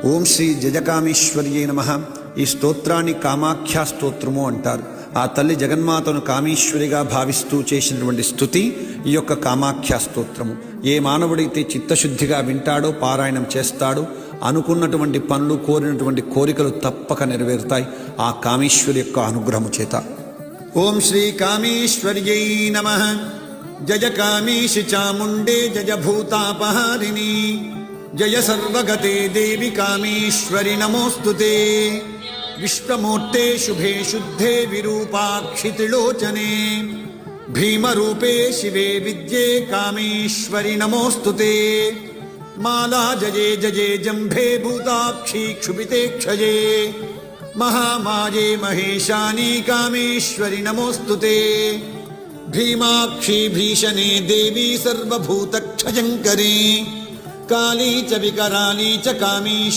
ఓం శ్రీ జజకామేశ్వర్యై నమః. ఈ స్తోత్రాన్ని కామాఖ్యా స్తోత్రము అంటారు. ఆ తల్లి జగన్మాతను కామేశ్వరిగా భావిస్తూ చేసినటువంటి స్తుతి ఈ యొక్క కామాఖ్యా స్తోత్రము. ఏ మానవుడైతే చిత్తశుద్ధిగా వింటాడో, పారాయణం చేస్తాడో, అనుకున్నటువంటి పనులు, కోరినటువంటి కోరికలు తప్పక నెరవేరుతాయి ఆ కామేశ్వరి యొక్క అనుగ్రహము చేత. ఓం శ్రీ కామేశ్వర్యై నమః. జయ కామేశి చాముండే జయ భూతాపహారిణి జయ సర్వగతే దేవి కామేశ్వరి నమోస్తుతే. విశ్వమూర్తే శుభే శుద్ధే విరూపాక్షి త్రిలోచనే భీమరూపే శివే విద్యే కామేశ్వరి నమోస్తుతే. మాలా జయే జయే జంభే భూతాక్షి క్షుభితే క్షయే మహామాయే మహేశాని కామేశ్వరి నమోస్తుతే. భీమాక్షి భీషణే దేవి సర్వభూతక్షయంకరీ కాళీ చ వికరాళీ చ కామేశ్వరి